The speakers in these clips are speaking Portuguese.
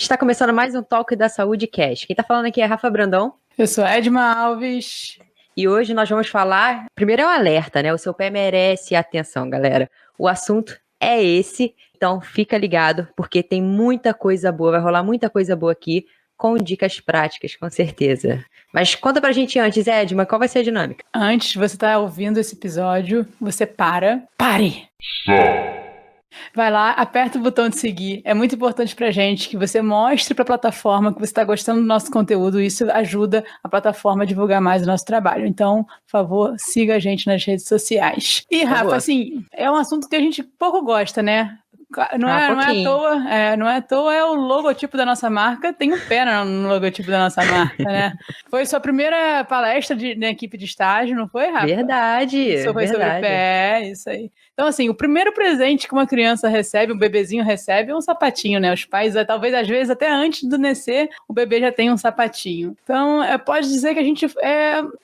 Está começando mais um Talk da Saúde Cast. Quem está falando aqui é Rafa Brandão. Eu sou Edma Alves. E hoje nós vamos falar... Primeiro é um alerta, né? O seu pé merece atenção, galera. O assunto é esse, então fica ligado, porque tem muita coisa boa, vai rolar muita coisa boa aqui, com dicas práticas, com certeza. Mas conta pra gente antes, Edma, qual vai ser a dinâmica? Antes de você estar ouvindo esse episódio, você pare! Vai lá, aperta o botão de seguir. É muito importante pra gente que você mostre pra plataforma que você está gostando do nosso conteúdo. Isso ajuda a plataforma a divulgar mais o nosso trabalho. Então, por favor, siga a gente nas redes sociais. E, Rafa, assim, é um assunto que a gente pouco gosta, né? Não é à toa, é o logotipo da nossa marca, tem um pé no logotipo da nossa marca, né? Foi sua primeira palestra na equipe de estágio, não foi, Rafa? Verdade. Isso foi sobre o pé, isso aí. Então, assim, o primeiro presente que uma criança recebe, um bebezinho recebe, é um sapatinho, né? Os pais, talvez, às vezes, até antes do nascer, o bebê já tem um sapatinho. Então, pode dizer que a gente,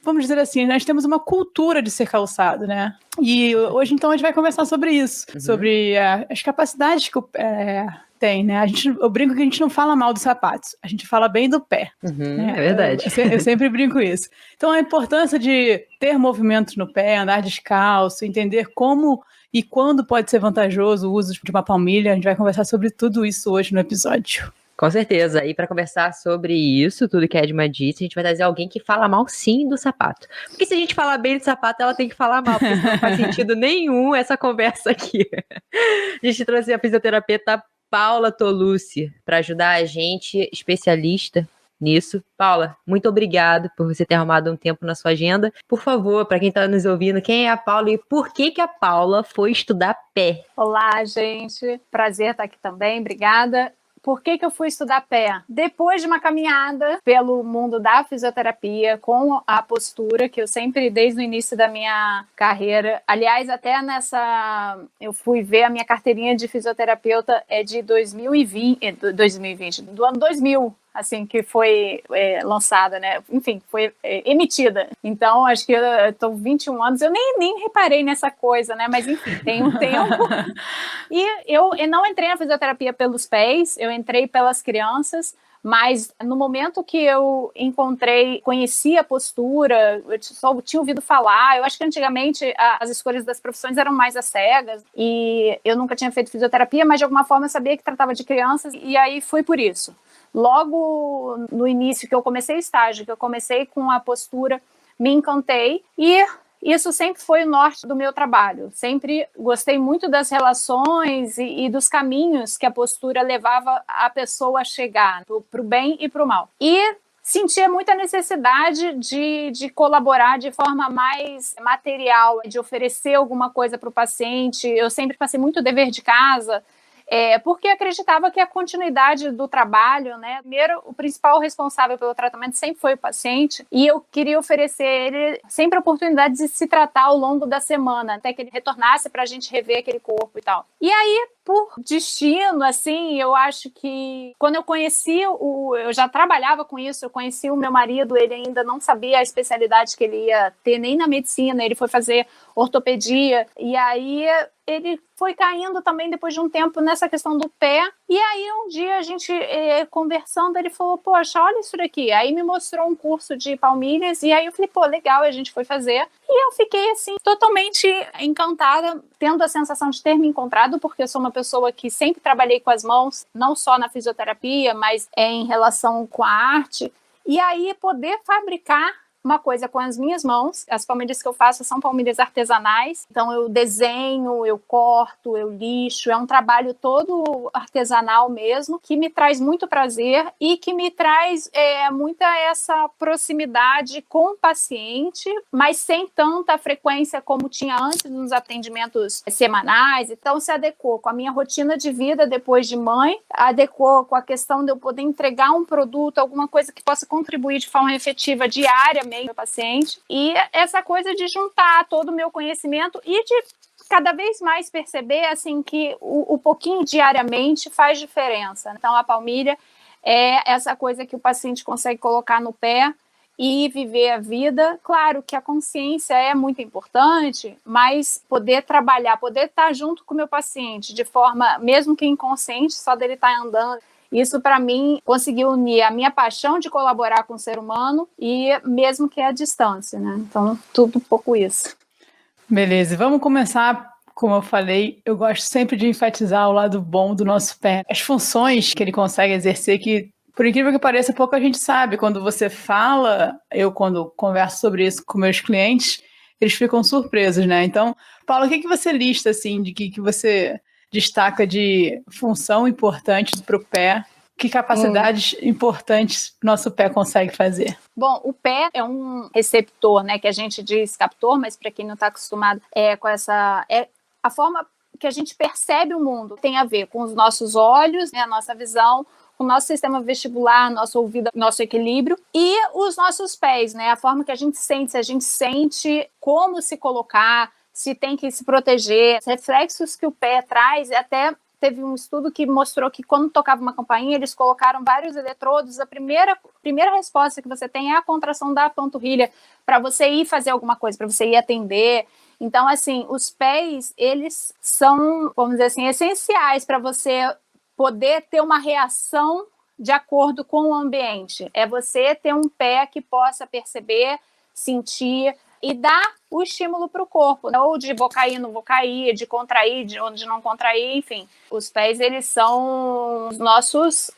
vamos dizer assim, nós temos uma cultura de ser calçado, né? E hoje, então, a gente vai conversar sobre isso, sobre as capacidades que o pé tem, né? Eu brinco que a gente não fala mal dos sapatos, a gente fala bem do pé. Né? É verdade. Eu sempre brinco isso. Então, a importância de ter movimentos no pé, andar descalço, entender como e quando pode ser vantajoso o uso de uma palmilha, a gente vai conversar sobre tudo isso hoje no episódio. Com certeza. E para conversar sobre isso, tudo que a Edma disse, a gente vai trazer alguém que fala mal sim do sapato. Porque se a gente falar bem do sapato, ela tem que falar mal, porque não faz sentido nenhum essa conversa aqui. A gente trouxe a fisioterapeuta Paula Tolucci para ajudar a gente, especialista nisso. Paula, muito obrigado por você ter arrumado um tempo na sua agenda. Por favor, para quem está nos ouvindo, quem é a Paula e por que a Paula foi estudar pé? Olá, gente. Prazer estar aqui também. Obrigada. Por que eu fui estudar pé? Depois de uma caminhada pelo mundo da fisioterapia, com a postura, que eu sempre, desde o início da minha carreira, aliás, até eu fui ver a minha carteirinha de fisioterapeuta de 2020, do ano 2000, assim, que foi lançada, né? Enfim, foi emitida. Então, acho que eu estou 21 anos, eu nem reparei nessa coisa, né? Mas, enfim, tem um tempo. E eu não entrei na fisioterapia pelos pés, eu entrei pelas crianças, mas no momento que eu conheci a postura, eu só tinha ouvido falar, eu acho que antigamente as escolhas das profissões eram mais às cegas, e eu nunca tinha feito fisioterapia, mas de alguma forma eu sabia que tratava de crianças, e aí foi por isso. Logo no início que eu comecei estágio, que eu comecei com a postura, me encantei e isso sempre foi o norte do meu trabalho. Sempre gostei muito das relações e dos caminhos que a postura levava a pessoa a chegar, para o bem e para o mal. E sentia muita necessidade de colaborar de forma mais material, de oferecer alguma coisa para o paciente. Eu sempre passei muito dever de casa, porque acreditava que a continuidade do trabalho, né, primeiro, o principal responsável pelo tratamento sempre foi o paciente, e eu queria oferecer a ele sempre a oportunidade de se tratar ao longo da semana, até que ele retornasse para a gente rever aquele corpo e tal. E aí, por destino, assim, eu acho que quando eu conheci eu já trabalhava com isso, eu conheci o meu marido, ele ainda não sabia a especialidade que ele ia ter nem na medicina, ele foi fazer ortopedia, e aí ele foi caindo também depois de um tempo nessa questão do pé, e aí um dia a gente conversando, ele falou, poxa, olha isso daqui, aí me mostrou um curso de palmilhas, e aí eu falei, pô, legal, a gente foi fazer, e eu fiquei assim, totalmente encantada, tendo a sensação de ter me encontrado, porque eu sou uma pessoa que sempre trabalhei com as mãos, não só na fisioterapia, mas em relação com a arte, e aí poder fabricar uma coisa com as minhas mãos. As palmilhas que eu faço são palmilhas artesanais, então eu desenho, eu corto, eu lixo, é um trabalho todo artesanal mesmo, que me traz muito prazer e que me traz muita essa proximidade com o paciente, mas sem tanta frequência como tinha antes nos atendimentos semanais. Então se adequou com a minha rotina de vida depois de mãe, adequou com a questão de eu poder entregar um produto, alguma coisa que possa contribuir de forma efetiva diária meu paciente, e essa coisa de juntar todo o meu conhecimento e de cada vez mais perceber assim que o pouquinho diariamente faz diferença. Então a palmilha é essa coisa que o paciente consegue colocar no pé e viver a vida. Claro que a consciência é muito importante, mas poder trabalhar, poder estar junto com o meu paciente de forma, mesmo que inconsciente, só dele estar andando Isso, para mim, conseguiu unir a minha paixão de colaborar com o ser humano e mesmo que à distância, né? Então, tudo um pouco isso. Beleza, vamos começar. Como eu falei, eu gosto sempre de enfatizar o lado bom do nosso pé. As funções que ele consegue exercer, que, por incrível que pareça, pouco a gente sabe. Quando você fala, eu quando converso sobre isso com meus clientes, eles ficam surpresos, né? Então, Paulo, o que você lista, assim, de que você destaca de função importante para o pé? Que capacidades importantes nosso pé consegue fazer? Bom, o pé é um receptor, né, que a gente diz captor, mas para quem não está acostumado com essa... a forma que a gente percebe o mundo tem a ver com os nossos olhos, né, a nossa visão, o nosso sistema vestibular, nosso ouvido, nosso equilíbrio e os nossos pés, né, a forma que a gente sente, se a gente sente como se colocar, se tem que se proteger, os reflexos que o pé traz. Até teve um estudo que mostrou que quando tocava uma campainha, eles colocaram vários eletrodos. A primeira resposta que você tem é a contração da panturrilha para você ir fazer alguma coisa, para você ir atender. Então, assim, os pés, eles são, vamos dizer assim, essenciais para você poder ter uma reação de acordo com o ambiente. É você ter um pé que possa perceber, sentir e dar o estímulo para o corpo, né? Ou de vou cair, não vou cair, de contrair, de onde não contrair, enfim. Os pés, eles são os nossos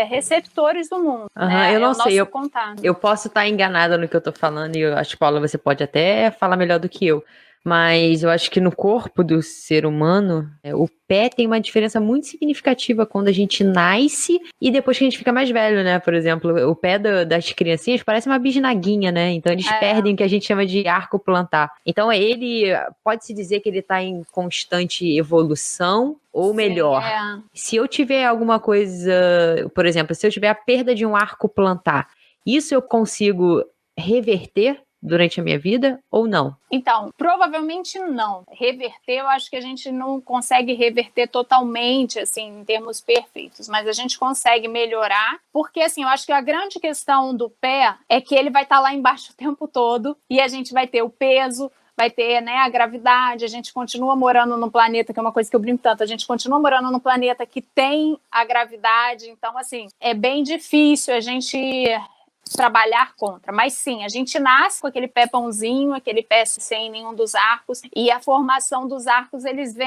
receptores do mundo, né? Eu não sei, contato. Eu posso estar enganada no que eu tô falando, e eu acho que, Paula, você pode até falar melhor do que eu. Mas eu acho que no corpo do ser humano, o pé tem uma diferença muito significativa quando a gente nasce e depois que a gente fica mais velho, né? Por exemplo, o pé das criancinhas parece uma bisnaguinha, né? Então eles perdem o que a gente chama de arco plantar. Então ele, pode-se dizer que ele está em constante evolução, ou melhor, se eu tiver alguma coisa, por exemplo, se eu tiver a perda de um arco plantar, isso eu consigo reverter durante a minha vida ou não? Então, provavelmente não. Reverter, eu acho que a gente não consegue reverter totalmente, assim, em termos perfeitos, mas a gente consegue melhorar, porque, assim, eu acho que a grande questão do pé é que ele vai estar lá embaixo o tempo todo e a gente vai ter o peso, vai ter, né, a gravidade, a gente continua morando num planeta, que é uma coisa que eu brinco tanto, a gente continua morando num planeta que tem a gravidade, então, assim, é bem difícil a gente trabalhar contra, mas sim, a gente nasce com aquele pé pãozinho, aquele pé sem nenhum dos arcos, e a formação dos arcos,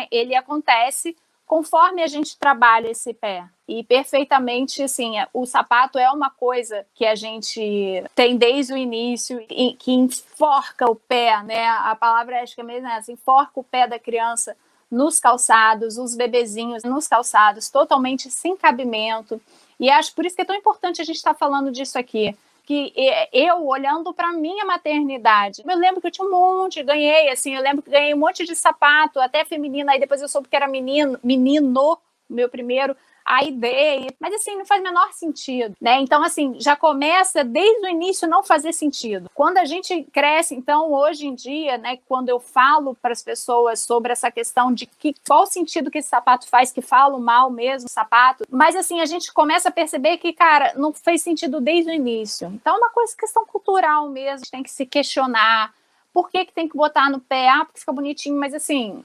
ele acontece conforme a gente trabalha esse pé. E perfeitamente, assim, o sapato é uma coisa que a gente tem desde o início, e que enforca o pé, né? A palavra acho que é mesmo essa, enforca o pé da criança nos calçados, os bebezinhos nos calçados, totalmente sem cabimento. E acho por isso que é tão importante a gente estar falando disso aqui. Que eu, olhando para minha maternidade, eu lembro que eu tinha um monte, ganhei um monte de sapato, até feminino, aí depois eu soube que era menino, meu primeiro, aí dei, mas assim, não faz o menor sentido, né? Então, assim, já começa desde o início não fazer sentido. Quando a gente cresce, então, hoje em dia, né, quando eu falo para as pessoas sobre essa questão de qual sentido que esse sapato faz, que falo mal mesmo, sapato, mas assim, a gente começa a perceber que, cara, não fez sentido desde o início. Então, é uma questão cultural mesmo, a gente tem que se questionar. Por que tem que botar no pé? Porque fica bonitinho, mas assim...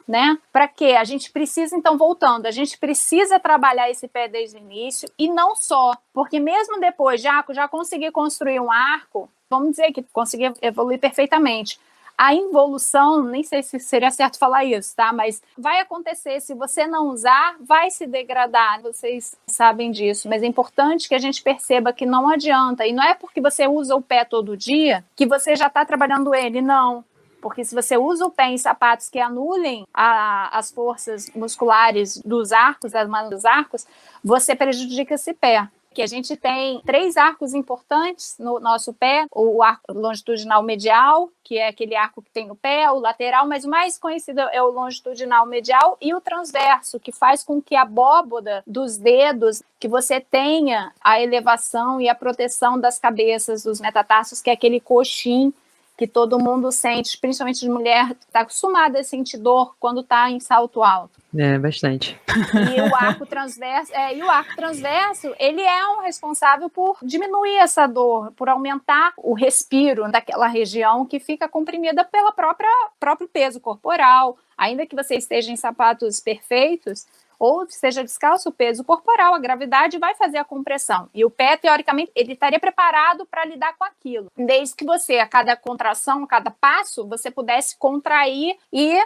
né? Para quê? A gente precisa, então, voltando, a gente precisa trabalhar esse pé desde o início, e não só, porque mesmo depois já consegui construir um arco, vamos dizer que consegui evoluir perfeitamente. A involução, nem sei se seria certo falar isso, tá? Mas vai acontecer, se você não usar, vai se degradar, vocês sabem disso, mas é importante que a gente perceba que não adianta, e não é porque você usa o pé todo dia que você já está trabalhando ele, não. Porque se você usa o pé em sapatos que anulem as forças musculares dos arcos, das mangas dos arcos, você prejudica esse pé. Que a gente tem 3 arcos importantes no nosso pé: o arco longitudinal medial, que é aquele arco que tem no pé, o lateral, mas o mais conhecido é o longitudinal medial, e o transverso, que faz com que a abóboda dos dedos, que você tenha a elevação e a proteção das cabeças, dos metatarsos, que é aquele coxim que todo mundo sente, principalmente de mulher, está acostumada a sentir dor quando está em salto alto. Bastante. E o arco transverso, ele é um responsável por diminuir essa dor, por aumentar o respiro daquela região que fica comprimida pelo próprio peso corporal. Ainda que você esteja em sapatos perfeitos, ou seja descalço, o peso corporal, a gravidade vai fazer a compressão. E o pé, teoricamente, ele estaria preparado para lidar com aquilo. Desde que você, a cada contração, a cada passo, você pudesse contrair e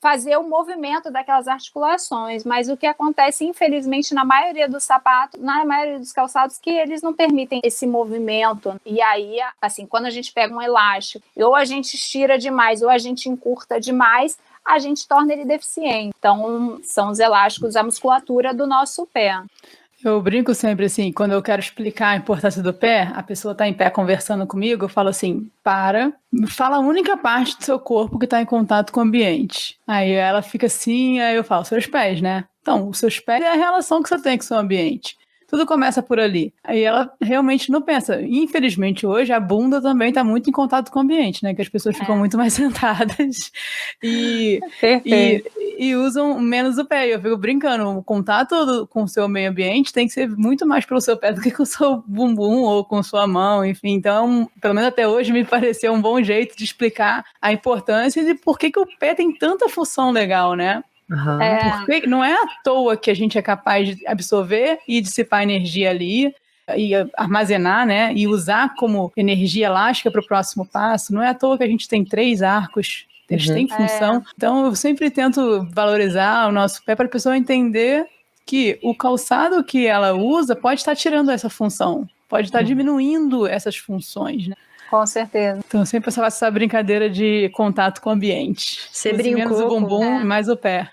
fazer o movimento daquelas articulações, mas o que acontece, infelizmente, na maioria dos sapatos, na maioria dos calçados, que eles não permitem esse movimento. E aí, assim, quando a gente pega um elástico, ou a gente estira demais, ou a gente encurta demais, a gente torna ele deficiente. Então, são os elásticos, a musculatura do nosso pé. Eu brinco sempre assim, quando eu quero explicar a importância do pé, a pessoa está em pé conversando comigo, eu falo assim, fala a única parte do seu corpo que está em contato com o ambiente. Aí ela fica assim, aí eu falo, seus pés, né? Então, os seus pés é a relação que você tem com o seu ambiente. Tudo começa por ali. Aí ela realmente não pensa. Infelizmente, hoje, a bunda também está muito em contato com o ambiente, né? Que as pessoas ficam muito mais sentadas e usam menos o pé. Eu fico brincando, o contato com o seu meio ambiente tem que ser muito mais pelo seu pé do que com o seu bumbum ou com sua mão, enfim. Então, pelo menos até hoje, me pareceu um bom jeito de explicar a importância de por que o pé tem tanta função legal, né? Uhum. Porque não é à toa que a gente é capaz de absorver e dissipar energia ali e armazenar, né, e usar como energia elástica para o próximo passo. Não é à toa que a gente tem 3 arcos, eles têm função. Então eu sempre tento valorizar o nosso pé para a pessoa entender que o calçado que ela usa pode estar tirando essa função, pode estar diminuindo essas funções, né? Com certeza. Então eu sempre faço essa brincadeira de contato com o ambiente. Você brincou menos o bumbum e mais o pé.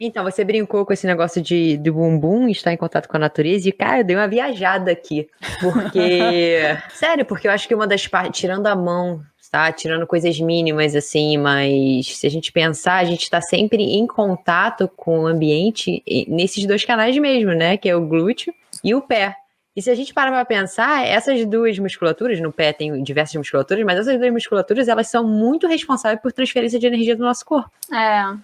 Então, você brincou com esse negócio do bumbum estar em contato com a natureza e, cara, eu dei uma viajada aqui. Porque, sério, porque eu acho que uma das partes, tirando a mão, tá? Tirando coisas mínimas, assim, mas se a gente pensar, a gente tá sempre em contato com o ambiente nesses 2 canais mesmo, né? Que é o glúteo e o pé. E se a gente parar pra pensar, essas 2 musculaturas, no pé tem diversas musculaturas, mas essas 2 musculaturas, elas são muito responsáveis por transferência de energia do nosso corpo.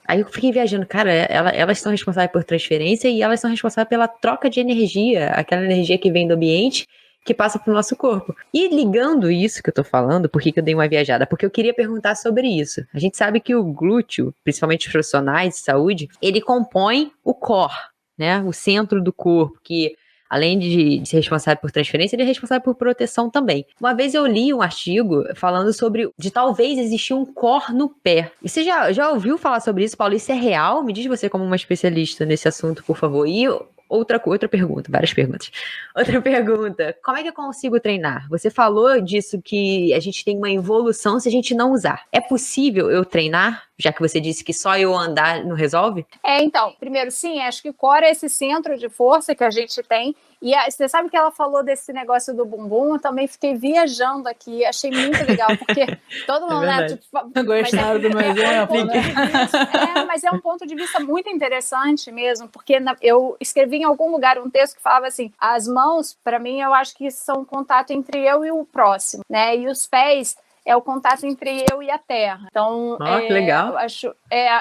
Aí eu fiquei viajando, cara, elas são responsáveis por transferência e elas são responsáveis pela troca de energia, aquela energia que vem do ambiente, que passa pro nosso corpo. E ligando isso que eu tô falando, por que eu dei uma viajada? Porque eu queria perguntar sobre isso. A gente sabe que o glúteo, principalmente os profissionais de saúde, ele compõe o core, né? O centro do corpo, que além de ser responsável por transferência, ele é responsável por proteção também. Uma vez eu li um artigo falando sobre de talvez existir um core no pé. E você já ouviu falar sobre isso, Paulo? Isso é real? Me diz você como uma especialista nesse assunto, por favor. E outra pergunta, várias perguntas. Outra pergunta, como é que eu consigo treinar? Você falou disso que a gente tem uma evolução se a gente não usar. É possível eu treinar? Já que você disse que só eu andar não resolve? Então, primeiro, sim, acho que o core é esse centro de força que a gente tem. E você sabe que ela falou desse negócio do bumbum, eu também fiquei viajando aqui, achei muito legal, porque todo mundo, né? Gostaram do meu exemplo? Mas é um ponto de vista muito interessante mesmo, porque eu escrevi em algum lugar um texto que falava assim, as mãos, para mim, eu acho que são um contato entre eu e o próximo, né? E os pés é o contato entre eu e a terra. Então, que legal. Eu acho,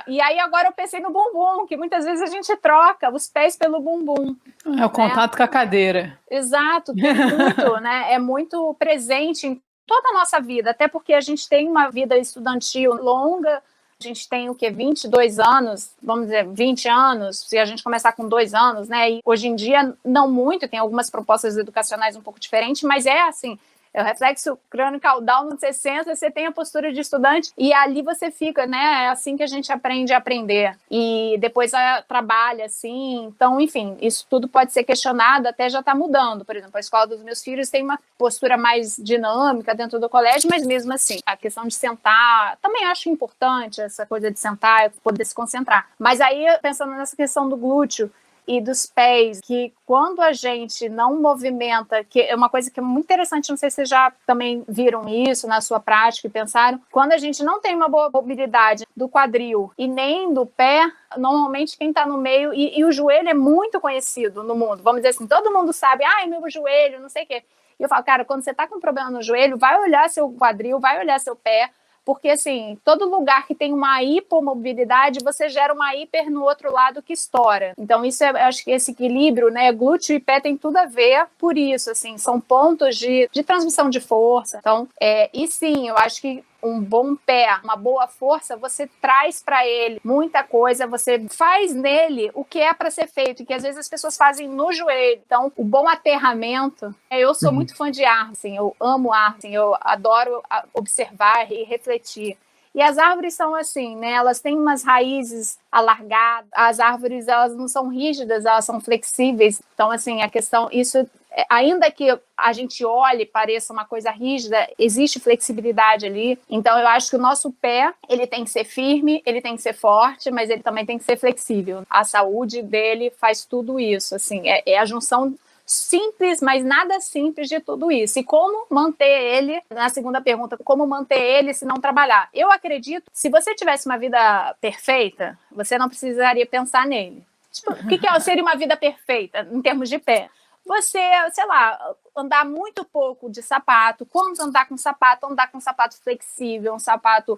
e aí agora eu pensei no bumbum, que muitas vezes a gente troca os pés pelo bumbum. É o contato com a cadeira. Exato, muito, né? É muito presente em toda a nossa vida, até porque a gente tem uma vida estudantil longa, a gente tem 22 anos, vamos dizer, 20 anos, se a gente começar com 2 anos, né? E hoje em dia, não muito, tem algumas propostas educacionais um pouco diferentes, mas é assim, é o reflexo crânio-caudal no 60, você tem a postura de estudante e ali você fica, né? É assim que a gente aprende a aprender. E depois trabalha, assim. Então, enfim, isso tudo pode ser questionado, até já está mudando. Por exemplo, a escola dos meus filhos tem uma postura mais dinâmica dentro do colégio, mas mesmo assim, a questão de sentar, também acho importante essa coisa de sentar, poder se concentrar. Mas aí, pensando nessa questão do glúteo, e dos pés, que quando a gente não movimenta, que é uma coisa que é muito interessante, não sei se vocês já também viram isso na sua prática e pensaram, quando a gente não tem uma boa mobilidade do quadril e nem do pé, normalmente quem está no meio, e o joelho é muito conhecido no mundo, vamos dizer assim, todo mundo sabe, meu joelho, não sei o quê. E eu falo, cara, quando você está com problema no joelho, vai olhar seu quadril, vai olhar seu pé, porque, assim, todo lugar que tem uma hipomobilidade, você gera uma hiper no outro lado que estoura. Então, isso acho que esse equilíbrio, né, glúteo e pé tem tudo a ver por isso, assim, são pontos de transmissão de força. Então, e sim, eu acho que um bom pé, uma boa força, você traz para ele muita coisa, você faz nele o que é para ser feito, que às vezes as pessoas fazem no joelho. Então, o bom aterramento, eu sou muito fã de árvore, assim, eu amo árvore, assim, eu adoro observar e refletir. E as árvores são assim, né? Elas têm umas raízes alargadas. As árvores, elas não são rígidas, elas são flexíveis. Então, assim, a questão, isso, ainda que a gente olhe e pareça uma coisa rígida, existe flexibilidade ali. Então, eu acho que o nosso pé, ele tem que ser firme, ele tem que ser forte, mas ele também tem que ser flexível. A saúde dele faz tudo isso, assim, é a junção simples, mas nada simples de tudo isso. E como manter ele, na segunda pergunta, como manter ele se não trabalhar? Eu acredito, se você tivesse uma vida perfeita, você não precisaria pensar nele. Tipo, o que seria uma vida perfeita em termos de pé? Você, sei lá, andar muito pouco de sapato. Quando andar com sapato flexível, um sapato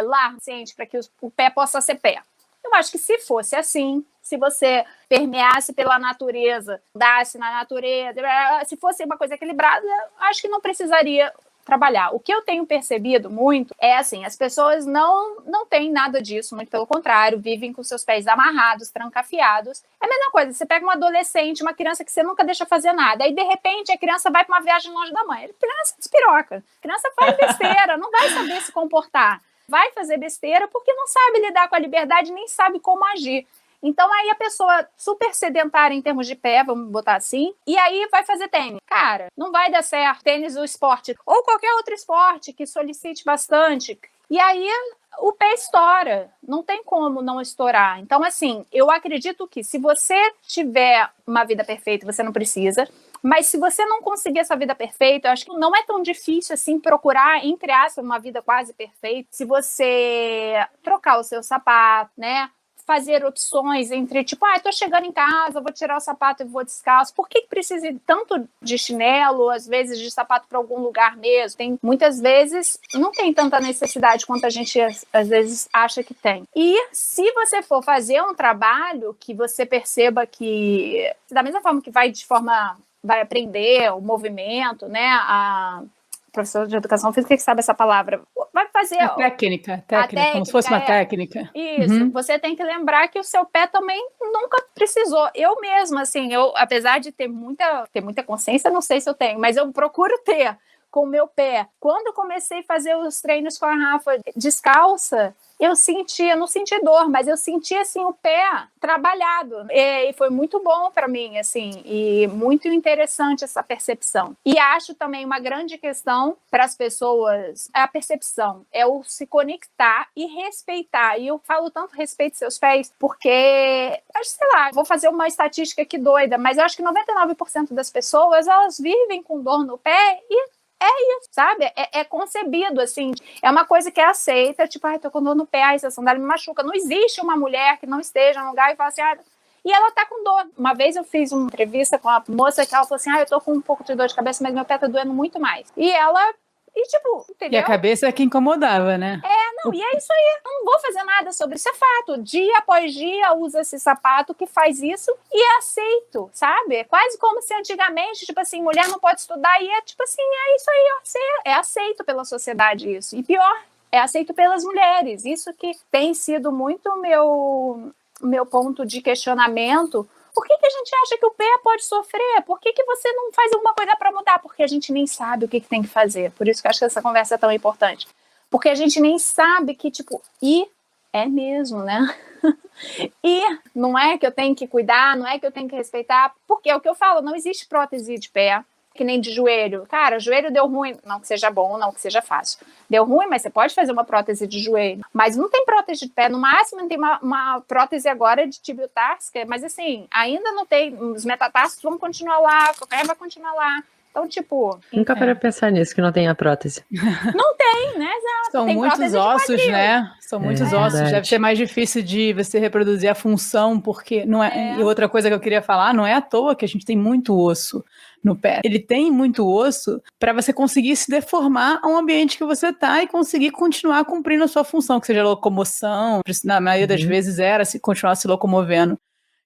largo, para que o pé possa ser pé. Eu acho que se fosse assim, se você permeasse pela natureza, andasse na natureza, se fosse uma coisa equilibrada, acho que não precisaria trabalhar. O que eu tenho percebido muito é assim, as pessoas não têm nada disso, muito pelo contrário, vivem com seus pés amarrados, trancafiados. É a mesma coisa, você pega um adolescente, uma criança que você nunca deixa fazer nada, aí de repente a criança vai para uma viagem longe da mãe. A criança despiroca, a criança faz besteira, não vai saber se comportar. Vai fazer besteira porque não sabe lidar com a liberdade, nem sabe como agir. Então, aí a pessoa super sedentária em termos de pé, vamos botar assim, e aí vai fazer tênis. Cara, não vai dar certo. Tênis, o esporte, ou qualquer outro esporte que solicite bastante. E aí o pé estoura. Não tem como não estourar. Então, assim, eu acredito que se você tiver uma vida perfeita, você não precisa. Mas se você não conseguir essa vida perfeita, eu acho que não é tão difícil assim procurar, entre aspas, uma vida quase perfeita. Se você trocar o seu sapato, né? Fazer opções entre, tipo, tô chegando em casa, vou tirar o sapato e vou descalço. Por que precisa tanto de chinelo, às vezes de sapato para algum lugar mesmo? Muitas vezes não tem tanta necessidade quanto a gente às vezes acha que tem. E se você for fazer um trabalho que você perceba que, da mesma forma que vai aprender o movimento, né? A professor de educação física que sabe essa palavra, vai fazer... A técnica, como se fosse uma técnica. Isso, você tem que lembrar que o seu pé também nunca precisou. Eu mesma, assim, apesar de ter muita consciência, não sei se eu tenho, mas eu procuro ter com o meu pé. Quando eu comecei a fazer os treinos com a Rafa descalça, eu não senti dor, mas eu senti, assim, o pé trabalhado. E foi muito bom para mim, assim, e muito interessante essa percepção. E acho também uma grande questão para as pessoas, é a percepção, é o se conectar e respeitar. E eu falo tanto respeito seus pés, porque, sei lá, vou fazer uma estatística aqui doida, mas eu acho que 99% das pessoas, elas vivem com dor no pé e é isso, sabe? É concebido, assim. É uma coisa que é aceita, tipo, tô com dor no pé, essa sandália me machuca. Não existe uma mulher que não esteja num lugar e fala assim, e ela tá com dor. Uma vez eu fiz uma entrevista com a moça que ela falou assim, eu tô com um pouco de dor de cabeça, mas meu pé tá doendo muito mais. E ela... tipo, entendeu? E a cabeça é que incomodava, né? E é isso aí. Eu não vou fazer nada sobre isso, é fato. Dia após dia usa esse sapato que faz isso e é aceito, sabe? É quase como se antigamente, tipo assim, mulher não pode estudar e é tipo assim, é isso aí, é aceito pela sociedade isso. E pior, é aceito pelas mulheres. Isso que tem sido muito meu ponto de questionamento. Por que a gente acha que o pé pode sofrer? Por que você não faz alguma coisa para mudar? Porque a gente nem sabe o que tem que fazer. Por isso que eu acho que essa conversa é tão importante. Porque a gente nem sabe que, tipo, é mesmo, né? E não é que eu tenho que cuidar, não é que eu tenho que respeitar, porque é o que eu falo, não existe prótese de pé, que nem de joelho. Cara, joelho deu ruim, não que seja bom, não que seja fácil. Deu ruim, mas você pode fazer uma prótese de joelho. Mas não tem prótese de pé, no máximo tem uma prótese agora de tibio-társica, mas assim, ainda não tem, os metatarsos vão continuar lá, o calcanhar vai continuar lá. Então, tipo... Nunca para pensar nisso, que não tem a prótese. Não tem, né? Exato. São tem muitos ossos, né? São muitos ossos. Verdade. Deve ser mais difícil de você reproduzir a função, porque não é... E outra coisa que eu queria falar, não é à toa que a gente tem muito osso no pé. Ele tem muito osso para você conseguir se deformar ao ambiente que você tá e conseguir continuar cumprindo a sua função, que seja locomoção, na maioria das vezes era se continuar se locomovendo.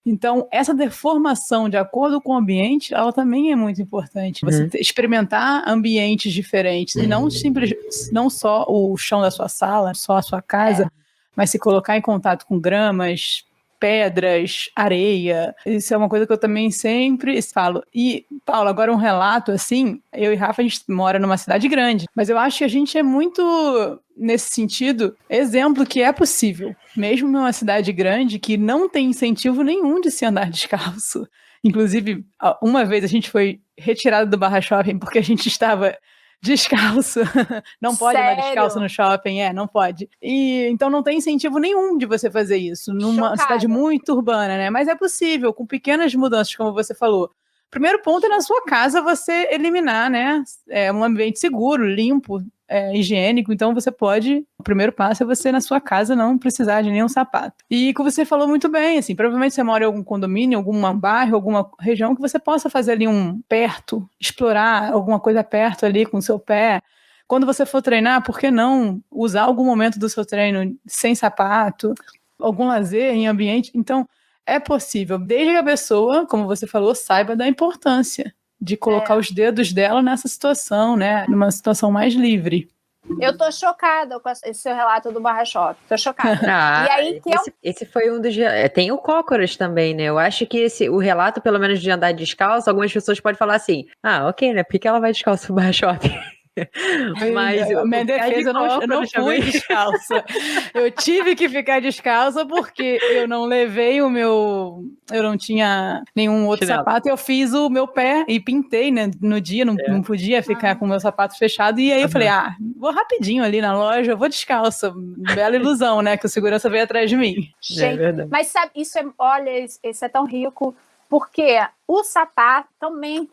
Então, essa deformação de acordo com o ambiente, ela também é muito importante. Você experimentar ambientes diferentes e não só o chão da sua sala, só a sua casa, mas se colocar em contato com gramas, pedras, areia. Isso é uma coisa que eu também sempre falo. E, Paulo, agora um relato assim, eu e Rafa, a gente mora numa cidade grande, mas eu acho que a gente é muito, nesse sentido, exemplo que é possível, mesmo numa cidade grande que não tem incentivo nenhum de se andar descalço. Inclusive, uma vez a gente foi retirado do Barra Shopping porque a gente estava descalço. Não pode andar descalço no shopping, não pode. E então não tem incentivo nenhum de você fazer isso numa cidade muito urbana, né? Mas é possível, com pequenas mudanças, como você falou. Primeiro ponto é na sua casa você eliminar, né? Um ambiente seguro, limpo, higiênico. Então você pode. O primeiro passo é você na sua casa não precisar de nenhum sapato. E como você falou muito bem, assim, provavelmente você mora em algum condomínio, algum bairro, alguma região que você possa fazer ali perto, explorar alguma coisa perto ali com o seu pé. Quando você for treinar, por que não usar algum momento do seu treino sem sapato, algum lazer em ambiente? Então, é possível, desde que a pessoa, como você falou, saiba da importância de colocar os dedos dela nessa situação, né? Numa situação mais livre. Eu tô chocada com esse seu relato do Barra Shopping. Tô chocada. E aí que esse foi um dos... Tem o Cócoras também, né? Eu acho que o relato, pelo menos de andar descalço, algumas pessoas podem falar assim, ok, né? Por que ela vai descalço no Barra Shopping? Mas a minha defesa, eu não fui descalça. Eu tive que ficar descalça porque eu não levei eu não tinha nenhum outro sapato, eu fiz o meu pé e pintei, né, no dia, não podia ficar com o meu sapato fechado, e aí eu falei, vou rapidinho ali na loja, eu vou descalça, bela ilusão, né, que o segurança veio atrás de mim. Gente, mas sabe, olha, isso é tão rico, porque o sapato também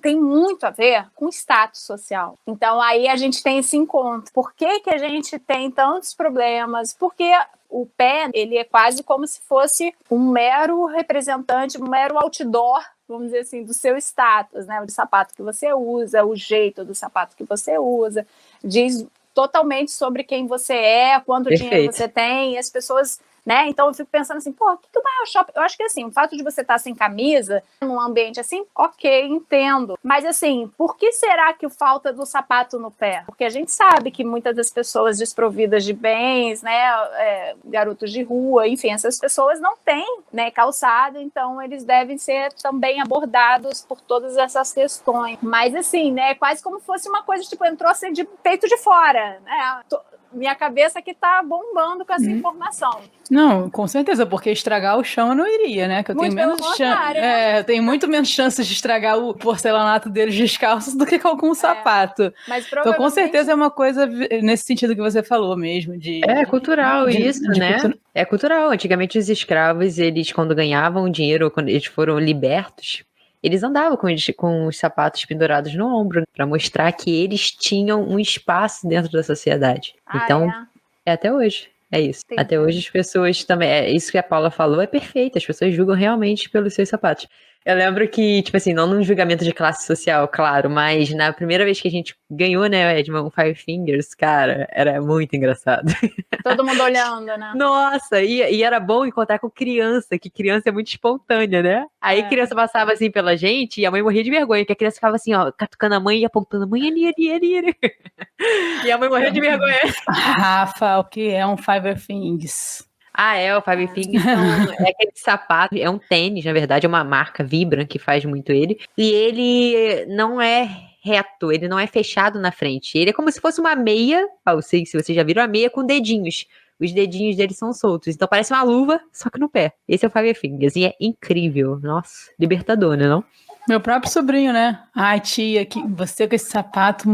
tem muito a ver com status social. Então aí a gente tem esse encontro. Por que a gente tem tantos problemas? Porque o pé, ele é quase como se fosse um mero representante, um mero outdoor, vamos dizer assim, do seu status, né? O sapato que você usa, o jeito do sapato que você usa, diz totalmente sobre quem você é, quanto dinheiro você tem, e as pessoas... Né? Então eu fico pensando assim, o que o Barra Shopping... Eu acho que assim, o fato de você estar sem camisa, num ambiente assim, ok, entendo. Mas assim, por que será que falta do sapato no pé? Porque a gente sabe que muitas das pessoas desprovidas de bens, né, garotos de rua, enfim, essas pessoas não têm, né, calçado, então eles devem ser também abordados por todas essas questões. Mas assim, né, quase como fosse uma coisa, tipo, entrou assim de peito de fora, né? Minha cabeça aqui tá bombando com essa informação. Não, com certeza, porque estragar o chão eu não iria, né? Que eu tenho eu tenho muito menos chances de estragar o porcelanato deles descalços do que com algum sapato. Mas então, com certeza é uma coisa nesse sentido que você falou mesmo. Cultural isso, né? É cultural. Antigamente os escravos, eles quando ganhavam dinheiro, quando eles foram libertos, eles andavam com os sapatos pendurados no ombro para mostrar que eles tinham um espaço dentro da sociedade. Então, é até hoje. É isso. Entendi. Até hoje as pessoas também... isso que a Paula falou é perfeito. As pessoas julgam realmente pelos seus sapatos. Eu lembro que, tipo assim, não num julgamento de classe social, claro, mas na primeira vez que a gente ganhou, né, Edmond, Five Fingers, cara, era muito engraçado. Todo mundo olhando, né? Nossa, e era bom encontrar com criança, que criança é muito espontânea, né? Aí a criança passava assim pela gente e a mãe morria de vergonha, que a criança ficava assim, ó, catucando a mãe e apontando a mãe ali. E a mãe morria de vergonha. Rafa, o que é um Five Fingers? O Five Fingers é aquele sapato, é um tênis, na verdade, é uma marca Vibram que faz muito ele. E ele não é reto, ele não é fechado na frente. Ele é como se fosse uma meia, não sei se vocês já viram, a meia com dedinhos. Os dedinhos dele são soltos, então parece uma luva, só que no pé. Esse é o Five Fingers, e é incrível. Nossa, libertador, né, não? Meu próprio sobrinho, né? Ai, tia, você com esse sapato.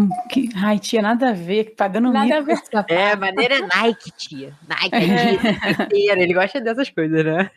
Ai, tia, nada a ver, pagando mico com esse sapato. Maneira é Nike, tia. Nike, inteira. Ele gosta dessas coisas, né?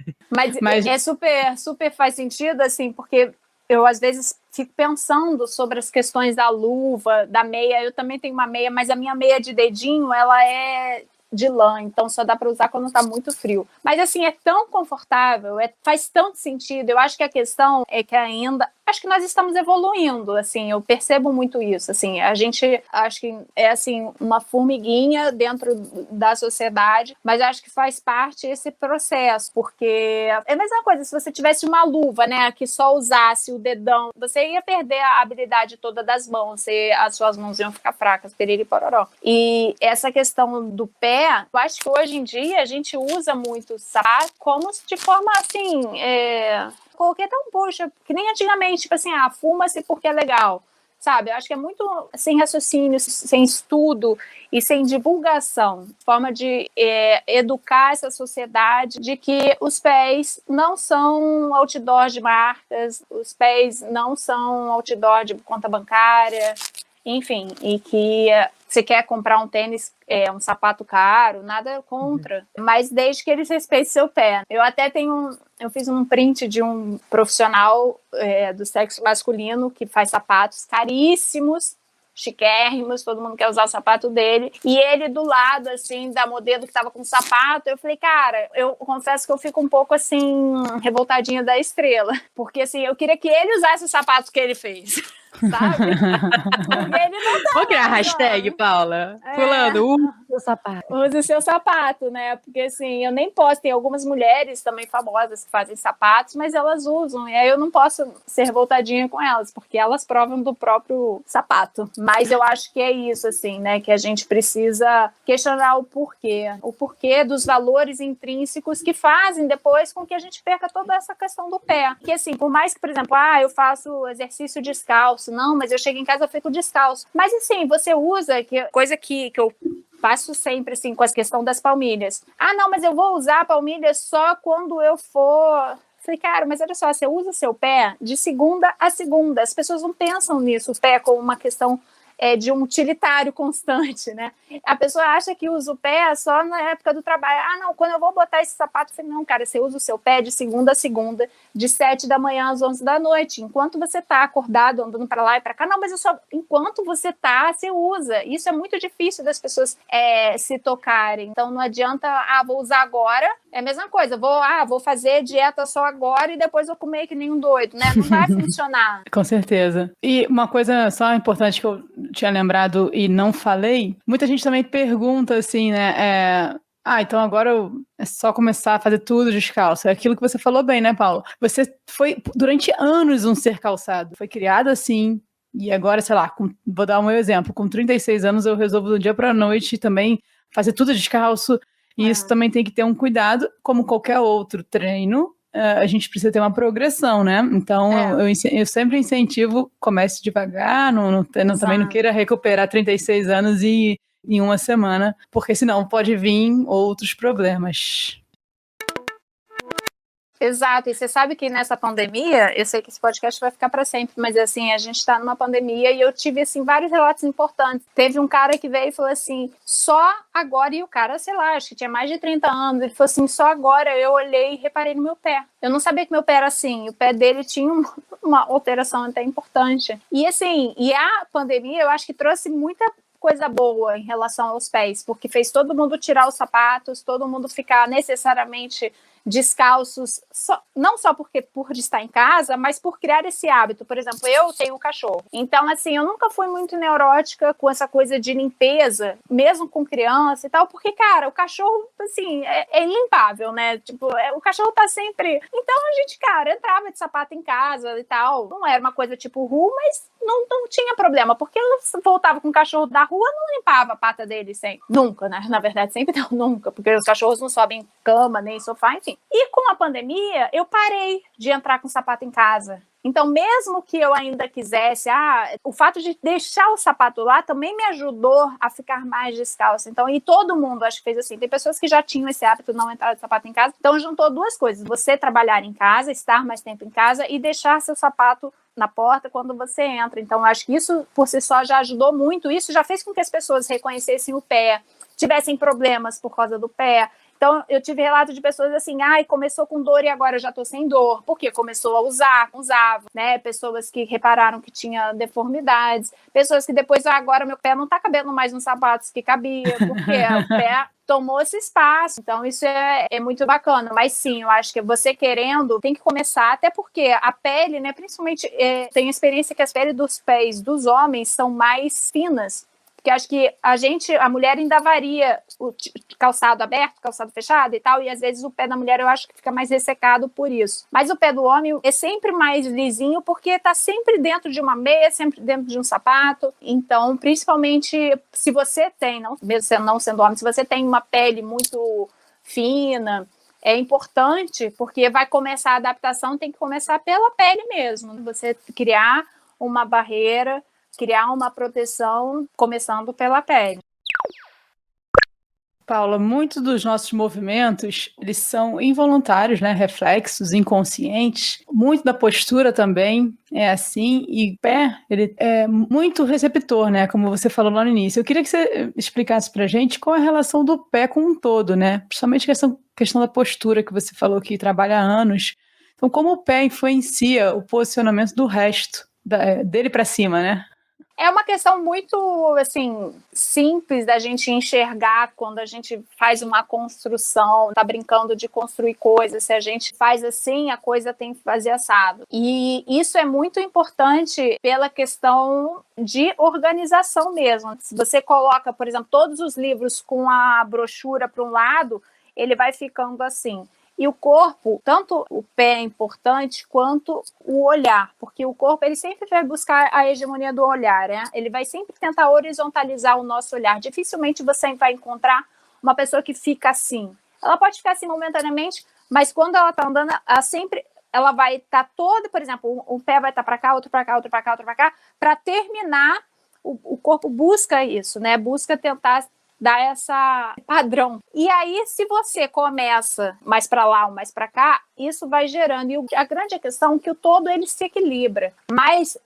Mas é super, super faz sentido, assim, porque eu às vezes fico pensando sobre as questões da luva, da meia. Eu também tenho uma meia, mas a minha meia de dedinho, ela é de lã, então só dá para usar quando tá muito frio. Mas assim, é tão confortável, faz tanto sentido. Eu acho que a questão é que ainda, acho que nós estamos evoluindo, assim, eu percebo muito isso, assim, a gente, acho que é, assim, uma formiguinha dentro da sociedade, mas acho que faz parte esse processo, porque é a mesma coisa, se você tivesse uma luva, né, que só usasse o dedão, você ia perder a habilidade toda das mãos, as suas mãos iam ficar fracas, periri pororó. E essa questão do pé, eu acho que hoje em dia a gente usa muito o sapato como de forma, assim, coloquei até um post, que nem antigamente, tipo assim, fuma-se porque é legal, sabe? Eu acho que é muito sem raciocínio, sem estudo e sem divulgação, forma de educar essa sociedade de que os pés não são outdoor de marcas, os pés não são outdoor de conta bancária, enfim, e que você quer comprar um tênis, um sapato caro, nada contra, mas desde que eles respeitem seu pé. Eu até eu fiz um print de um profissional do sexo masculino que faz sapatos caríssimos, chiquérrimos, todo mundo quer usar o sapato dele, e ele do lado, assim, da modelo que tava com o sapato, eu falei, cara, eu confesso que eu fico um pouco, assim, revoltadinha da estrela, porque, assim, eu queria que ele usasse o sapato que ele fez, sabe? Porque ele não tá. Vamos criar a hashtag, Paula? Fulano, usa o seu sapato. Use o seu sapato, né? Porque, assim, eu nem posso, tem algumas mulheres também famosas que fazem sapatos, mas elas usam, e aí eu não posso ser revoltadinha com elas, porque elas provam do próprio sapato. Mas eu acho que é isso, assim, né? Que a gente precisa questionar o porquê dos valores intrínsecos que fazem depois com que a gente perca toda essa questão do pé. Que, assim, por mais que, por exemplo, eu faço exercício descalço, não, mas eu chego em casa, eu fico descalço. Mas, assim, você usa, coisa que eu faço sempre, assim, com a questão das palmilhas. Não, mas eu vou usar a palmilha só quando eu for... Falei, cara, mas olha só, você usa o seu pé de segunda a segunda. As pessoas não pensam nisso, o pé como uma questão de um utilitário constante, né? A pessoa acha que usa o pé só na época do trabalho. Não, quando eu vou botar esse sapato, eu falei, não, cara, você usa o seu pé de segunda a segunda, de 7 da manhã às 11 da noite, enquanto você tá acordado, andando para lá e para cá. Não, mas enquanto você tá, você usa. Isso é muito difícil das pessoas se tocarem. Então, não adianta, vou usar agora. É a mesma coisa, vou fazer dieta só agora e depois vou comer que nem um doido, né? Não vai funcionar. Com certeza. E uma coisa só importante que eu tinha lembrado e não falei, muita gente também pergunta assim, né? Então agora é só começar a fazer tudo descalço. É aquilo que você falou bem, né, Paulo? Você foi durante anos um ser calçado. Foi criado assim. E agora, sei lá, vou dar um exemplo. Com 36 anos eu resolvo do dia para a noite também fazer tudo descalço. E isso também tem que ter um cuidado, como qualquer outro treino. A gente precisa ter uma progressão, né? Então, eu sempre incentivo, comece devagar, também não queira recuperar 36 anos em uma semana, porque senão pode vir outros problemas. Exato, e você sabe que nessa pandemia, eu sei que esse podcast vai ficar para sempre, mas assim, a gente está numa pandemia e eu tive assim vários relatos importantes. Teve um cara que veio e falou assim, só agora, e o cara, sei lá, acho que tinha mais de 30 anos, ele falou assim, só agora eu olhei e reparei no meu pé. Eu não sabia que meu pé era assim, o pé dele tinha uma alteração até importante. E assim, a pandemia eu acho que trouxe muita coisa boa em relação aos pés, porque fez todo mundo tirar os sapatos, todo mundo ficar necessariamente descalços, não só por estar em casa, mas por criar esse hábito. Por exemplo, eu tenho um cachorro. Então, assim, eu nunca fui muito neurótica com essa coisa de limpeza, mesmo com criança e tal, porque, cara, o cachorro, assim, é ilimpável, né? Tipo, o cachorro tá sempre... Então, a gente, cara, entrava de sapato em casa e tal. Não era uma coisa tipo mas não tinha problema, porque eu voltava com o cachorro da rua, não limpava a pata dele sempre. Nunca, né? Na verdade, sempre não, nunca, porque os cachorros não sobem em cama, nem sofá, enfim. E com a pandemia, eu parei de entrar com sapato em casa. Então, mesmo que eu ainda quisesse, o fato de deixar o sapato lá também me ajudou a ficar mais descalça. Então, e todo mundo acho que fez assim. Tem pessoas que já tinham esse hábito de não entrar de sapato em casa. Então, juntou duas coisas. Você trabalhar em casa, estar mais tempo em casa e deixar seu sapato na porta quando você entra. Então, acho que isso, por si só, já ajudou muito. Isso já fez com que as pessoas reconhecessem o pé, tivessem problemas por causa do pé. Então, eu tive relato de pessoas assim, começou com dor e agora eu já tô sem dor. Porque começou a usava, né? Pessoas que repararam que tinha deformidades, pessoas que depois, agora meu pé não tá cabendo mais nos sapatos que cabia, porque o pé tomou esse espaço. Então, isso é muito bacana. Mas sim, eu acho que você querendo, tem que começar, até porque a pele, né, principalmente, tem experiência que as peles dos pés dos homens são mais finas. Porque acho que a mulher ainda varia o calçado aberto, calçado fechado e tal, e às vezes o pé da mulher eu acho que fica mais ressecado por isso. Mas o pé do homem é sempre mais lisinho porque tá sempre dentro de uma meia, sempre dentro de um sapato. Então, principalmente se você tem, mesmo não sendo homem, se você tem uma pele muito fina, é importante, porque vai começar a adaptação, tem que começar pela pele mesmo. Você criar uma barreira, criar uma proteção, começando pela pele. Paula, muitos dos nossos movimentos, eles são involuntários, né? Reflexos, inconscientes. Muito da postura também é assim. E o pé, ele é muito receptor, né? Como você falou lá no início. Eu queria que você explicasse pra gente qual é a relação do pé com um todo, né? Principalmente questão da postura que você falou que trabalha há anos. Então, como o pé influencia o posicionamento do resto, dele para cima, né? É uma questão muito, assim, simples da gente enxergar quando a gente faz uma construção, tá brincando de construir coisas, se a gente faz assim, a coisa tem que fazer assado. E isso é muito importante pela questão de organização mesmo. Se você coloca, por exemplo, todos os livros com a brochura para um lado, ele vai ficando assim. E o corpo, tanto o pé é importante quanto o olhar, porque o corpo ele sempre vai buscar a hegemonia do olhar, né? Ele vai sempre tentar horizontalizar o nosso olhar. Dificilmente você vai encontrar uma pessoa que fica assim. Ela pode ficar assim momentaneamente, mas quando ela está andando, ela vai estar toda, por exemplo, um pé vai estar para cá, outro para cá, outro para cá, outro para cá, para terminar, o corpo busca isso, né? Busca tentar dar essa padrão. E aí, se você começa mais para lá ou mais para cá, isso vai gerando. E a grande questão é que o todo ele se equilibra. Mas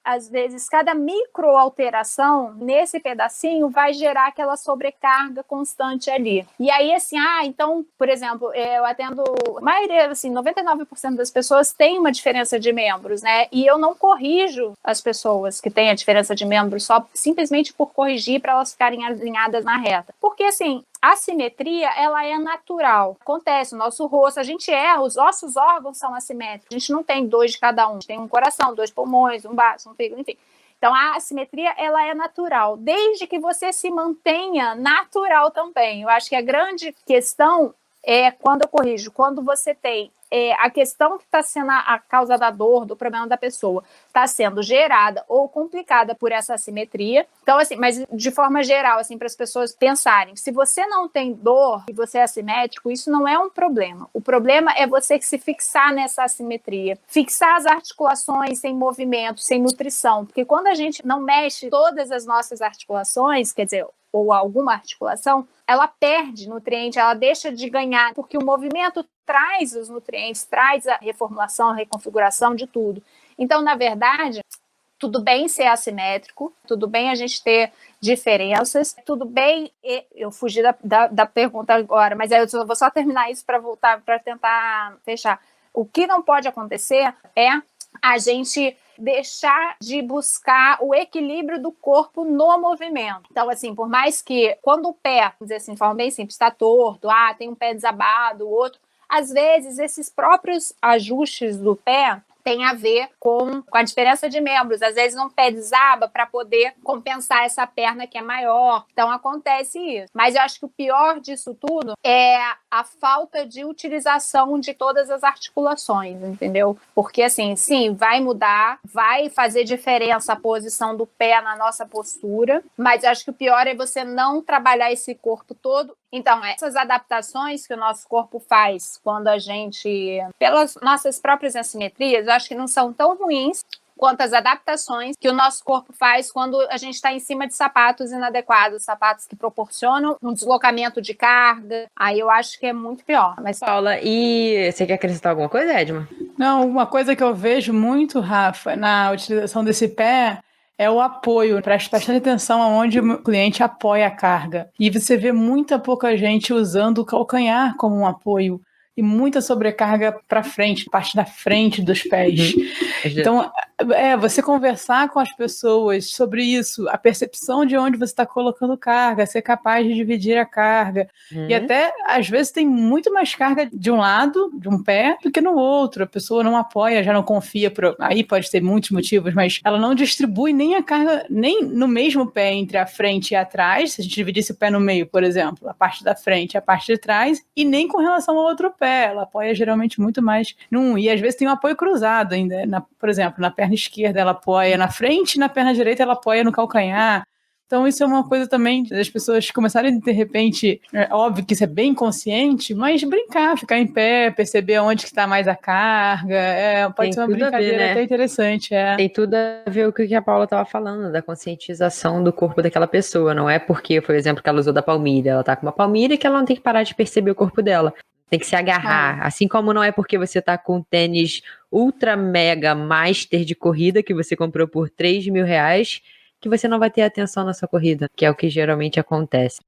às vezes, cada micro alteração nesse pedacinho vai gerar aquela sobrecarga constante ali. E aí, assim, então, por exemplo, eu atendo, a maioria, assim, 99% das pessoas tem uma diferença de membros, né? E eu não corrijo as pessoas que têm a diferença de membros só simplesmente por corrigir para elas ficarem alinhadas na reta. Porque, assim, a simetria, ela é natural. Acontece, o nosso rosto, os nossos órgãos são assimétricos. A gente não tem 2 de cada um. A gente tem um coração, 2 pulmões, um baço, um fígado, enfim. Então, a assimetria, ela é natural, desde que você se mantenha natural também. Eu acho que a grande questão é quando eu corrijo, quando você tem a questão que está sendo a causa da dor, do problema da pessoa, está sendo gerada ou complicada por essa assimetria. Então, assim, mas de forma geral, assim, para as pessoas pensarem, se você não tem dor e você é assimétrico, isso não é um problema. O problema é você se fixar nessa assimetria, fixar as articulações sem movimento, sem nutrição, porque quando a gente não mexe todas as nossas articulações, quer dizer, ou alguma articulação, ela perde nutriente, ela deixa de ganhar, porque o movimento traz os nutrientes, traz a reformulação, a reconfiguração de tudo. Então, na verdade, tudo bem ser assimétrico, tudo bem a gente ter diferenças, tudo bem, eu fugi da pergunta agora, mas aí eu vou só terminar isso para voltar, para tentar fechar. O que não pode acontecer é a gente deixar de buscar o equilíbrio do corpo no movimento. Então, assim, por mais que quando o pé, vamos dizer assim, de forma bem simples, está torto, tem um pé desabado, o outro, às vezes esses próprios ajustes do pé tem a ver com a diferença de membros. Às vezes um pé desaba para poder compensar essa perna que é maior. Então acontece isso. Mas eu acho que o pior disso tudo é a falta de utilização de todas as articulações, entendeu? Porque assim, sim, vai mudar, vai fazer diferença a posição do pé na nossa postura, mas eu acho que o pior é você não trabalhar esse corpo todo. Então, essas adaptações que o nosso corpo faz quando a gente, pelas nossas próprias assimetrias, eu acho que não são tão ruins quanto as adaptações que o nosso corpo faz quando a gente está em cima de sapatos inadequados, sapatos que proporcionam um deslocamento de carga. Aí eu acho que é muito pior. Mas, Paula, e você quer acrescentar alguma coisa, Edma? Não, uma coisa que eu vejo muito, Rafa, na utilização desse pé é o apoio. Preste bastante atenção aonde o cliente apoia a carga. E você vê muita pouca gente usando o calcanhar como um apoio. E muita sobrecarga para frente, parte da frente dos pés. Então, você conversar com as pessoas sobre isso, a percepção de onde você está colocando carga, ser capaz de dividir a carga. E até, às vezes, tem muito mais carga de um lado, de um pé, do que no outro. A pessoa não apoia, já não confia. Aí pode ter muitos motivos, mas ela não distribui nem a carga, nem no mesmo pé entre a frente e atrás. Se a gente dividisse o pé no meio, por exemplo, a parte da frente e a parte de trás, e nem com relação ao outro pé. Ela apoia geralmente muito mais num. E às vezes tem um apoio cruzado ainda. Por exemplo, na perna esquerda ela apoia na frente, na perna direita ela apoia no calcanhar. Então isso é uma coisa também das pessoas começarem, de repente, óbvio que isso é bem consciente, mas brincar, ficar em pé, perceber onde que está mais a carga, pode ser uma brincadeira até interessante. Tem tudo a ver com o que a Paula estava falando, da conscientização do corpo daquela pessoa, não é porque foi o exemplo que ela usou da palmilha, ela tá com uma palmilha que ela não tem que parar de perceber o corpo dela. Tem que se agarrar. Assim como não é porque você tá com tênis ultra mega master de corrida que você comprou por R$3.000 que você não vai ter atenção na sua corrida, que é o que geralmente acontece.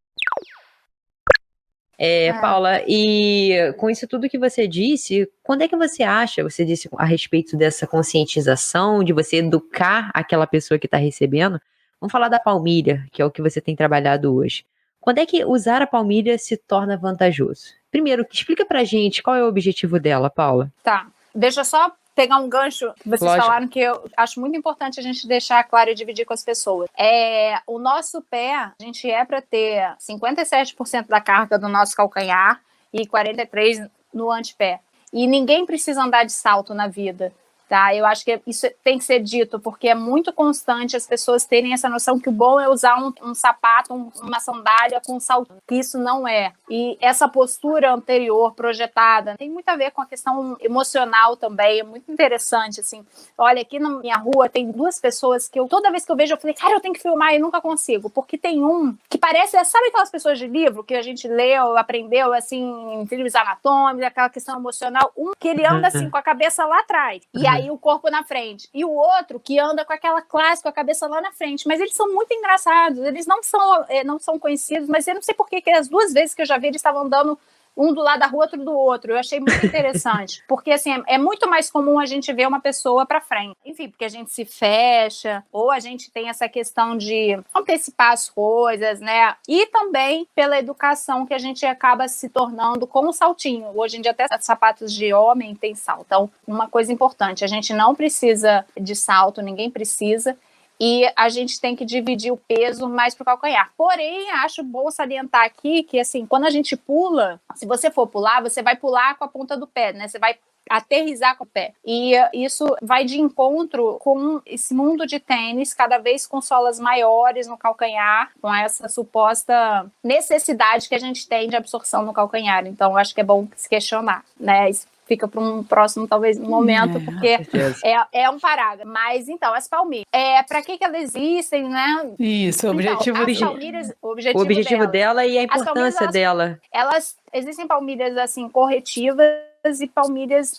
Paula, e com isso tudo que você disse, quando é que você acha, você disse a respeito dessa conscientização, de você educar aquela pessoa que está recebendo, vamos falar da palmilha, que é o que você tem trabalhado hoje. Quando é que usar a palmilha se torna vantajoso? Primeiro, explica pra gente qual é o objetivo dela, Paula. Tá, deixa eu só pegar um gancho que vocês falaram que eu acho muito importante a gente deixar claro e dividir com as pessoas. O nosso pé, a gente para ter 57% da carga do nosso calcanhar e 43% no antepé. E ninguém precisa andar de salto na vida. Tá? Eu acho que isso tem que ser dito, porque é muito constante as pessoas terem essa noção que o bom é usar um sapato, uma sandália com salto, que isso não é. E essa postura anterior, projetada, tem muito a ver com a questão emocional também, é muito interessante, assim. Olha, aqui na minha rua tem 2 pessoas que toda vez que eu vejo, eu falei, cara, eu tenho que filmar e nunca consigo, porque tem um que parece, sabe aquelas pessoas de livro que a gente leu, aprendeu, assim, em livros anatômicos, aquela questão emocional, que ele anda assim, com a cabeça lá atrás, e aí o corpo na frente. E o outro que anda com aquela classe, com a cabeça lá na frente. Mas eles são muito engraçados. Eles não são conhecidos, mas eu não sei por que as 2 vezes que eu já vi, eles estavam andando um do lado da rua, outro do outro. Eu achei muito interessante. Porque, assim, é muito mais comum a gente ver uma pessoa pra frente. Enfim, porque a gente se fecha, ou a gente tem essa questão de antecipar as coisas, né? E também pela educação que a gente acaba se tornando com o saltinho. Hoje em dia, até sapatos de homem tem salto. Então, uma coisa importante, a gente não precisa de salto, ninguém precisa. E a gente tem que dividir o peso mais pro calcanhar. Porém, acho bom salientar aqui que, assim, quando a gente pula, se você for pular, você vai pular com a ponta do pé, né? Você vai aterrissar com o pé. E isso vai de encontro com esse mundo de tênis, cada vez com solas maiores no calcanhar, com essa suposta necessidade que a gente tem de absorção no calcanhar. Então, acho que é bom se questionar, né? Isso fica para um próximo, talvez, momento, porque é um parágrafo. Mas, então, as palmilhas. Para que elas existem, né? Isso, o objetivo dela e a importância dela. Existem palmilhas, assim, corretivas e palmilhas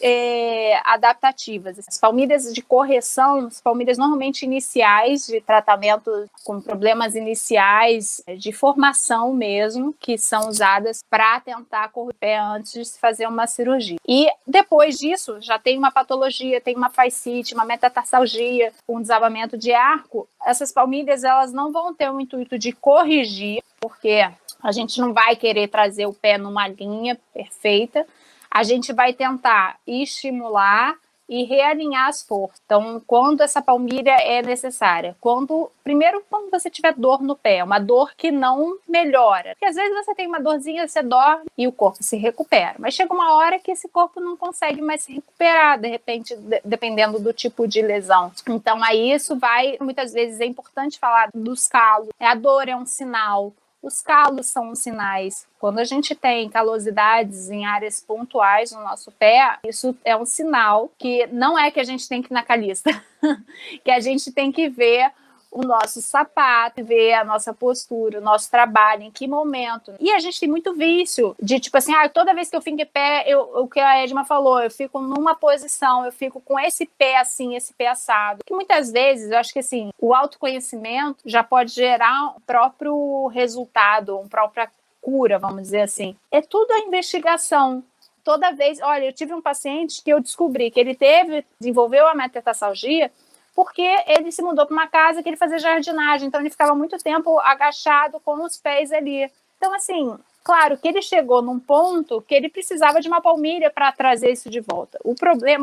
adaptativas. As palmilhas de correção, as palmilhas normalmente iniciais, de tratamento com problemas iniciais, de formação mesmo, que são usadas para tentar correr o pé antes de se fazer uma cirurgia. E depois disso, já tem uma patologia, tem uma fascite, uma metatarsalgia, um desabamento de arco. Essas palmilhas, elas não vão ter o intuito de corrigir, porque a gente não vai querer trazer o pé numa linha perfeita. A gente vai tentar estimular e realinhar as forças. Então, quando essa palmilha é necessária? Primeiro, quando você tiver dor no pé, uma dor que não melhora. Porque às vezes você tem uma dorzinha, você dorme e o corpo se recupera. Mas chega uma hora que esse corpo não consegue mais se recuperar, de repente, dependendo do tipo de lesão. Então, aí isso muitas vezes é importante falar dos calos. A dor é um sinal. Os calos são os sinais. Quando a gente tem calosidades em áreas pontuais no nosso pé, isso é um sinal que não é que a gente tem que ir na calista, que a gente tem que ver o nosso sapato, ver a nossa postura, o nosso trabalho, em que momento. E a gente tem muito vício de, tipo assim, toda vez que eu fico em pé, o que a Edma falou, eu fico numa posição, eu fico com esse pé assim, esse pé assado. Que muitas vezes, eu acho que assim, o autoconhecimento já pode gerar um próprio resultado, uma própria cura, vamos dizer assim. É tudo a investigação. Toda vez, olha, eu tive um paciente que eu descobri que ele desenvolveu a metatarsalgia porque ele se mudou para uma casa que ele fazia jardinagem, então ele ficava muito tempo agachado com os pés ali. Então, assim, claro que ele chegou num ponto que ele precisava de uma palmilha para trazer isso de volta. O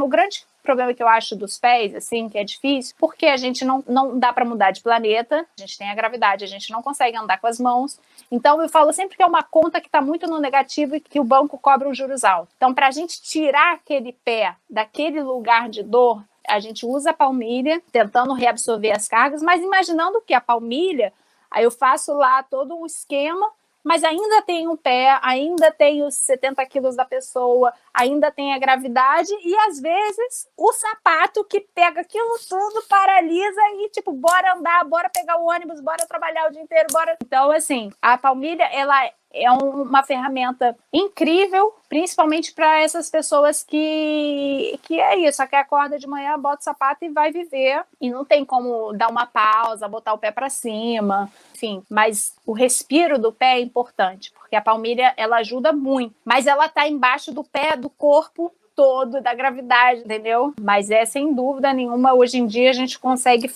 grande problema que eu acho dos pés, assim, que é difícil, porque a gente não dá para mudar de planeta, a gente tem a gravidade, a gente não consegue andar com as mãos. Então, eu falo sempre que é uma conta que está muito no negativo e que o banco cobra um juros alto. Então, para a gente tirar aquele pé daquele lugar de dor, a gente usa a palmilha, tentando reabsorver as cargas, mas imaginando que a palmilha, aí eu faço lá todo um esquema, mas ainda tem um pé, ainda tem os 70 quilos da pessoa, ainda tem a gravidade e, às vezes, o sapato que pega aquilo tudo, paralisa e, tipo, bora andar, bora pegar o ônibus, bora trabalhar o dia inteiro, bora... Então, assim, a palmilha, ela é uma ferramenta incrível, principalmente para essas pessoas que é isso, que acorda de manhã, bota o sapato e vai viver. E não tem como dar uma pausa, botar o pé para cima, enfim. Mas o respiro do pé é importante, porque a palmilha, ela ajuda muito. Mas ela tá embaixo do pé, do corpo todo, da gravidade, entendeu? Mas sem dúvida nenhuma, hoje em dia a gente consegue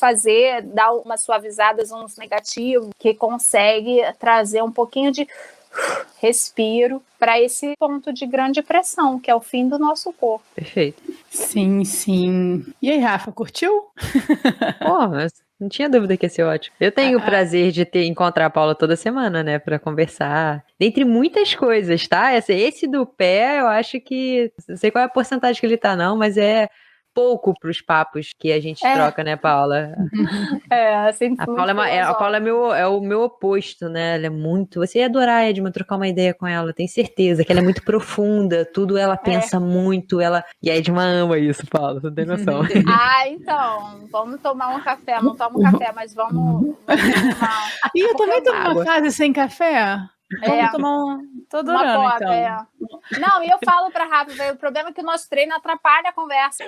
dar umas suavizadas, uns negativos, que consegue trazer um pouquinho de respiro para esse ponto de grande pressão, que é o fim do nosso corpo. Perfeito. Sim, sim. E aí, Rafa, curtiu? Porra, não tinha dúvida que ia ser ótimo. Eu tenho o prazer de encontrar a Paula toda semana, né, pra conversar. Dentre muitas coisas, tá? Esse do pé, eu acho que... Não sei qual é a porcentagem que ele tá, não, mas é pouco pros papos que a gente troca, né, Paula? Sempre a Paula é o meu oposto, né? Ela é muito... Você ia adorar, Edma, trocar uma ideia com ela, tenho certeza que ela é muito profunda, tudo ela pensa muito, e a Edma ama isso, Paula, você não tem noção. Então, vamos tomar um café, não tomo café, mas vamos tomar... E eu também tô numa fase sem café. Vamos tomar Tô adorando, uma então. Não, e eu falo pra Rafa, o problema é que o nosso treino atrapalha a conversa.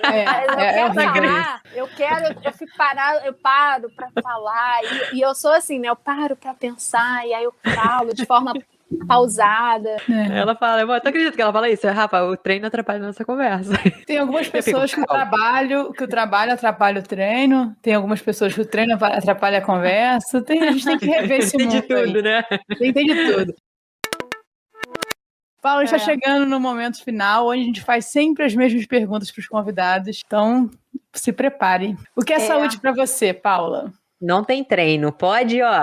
Eu fico parado, eu paro pra falar, e eu sou assim, né? Eu paro pra pensar, e aí eu falo de forma pausada. Ela fala, eu acredito que ela fala isso, Rafa, o treino atrapalha a nossa conversa. Tem algumas pessoas que o trabalho atrapalha o treino, tem algumas pessoas que o treino atrapalha a conversa, a gente tem que rever esse mundo. Tem de tudo, né? Tem de tudo. Paula, está chegando no momento final, onde a gente faz sempre as mesmas perguntas para os convidados. Então, se prepare. O que é saúde para você, Paula? Não tem treino, pode, ó.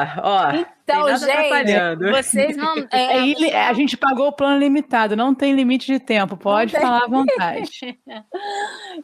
Então, gente, vocês não... A gente pagou o plano limitado, não tem limite de tempo, pode falar à vontade.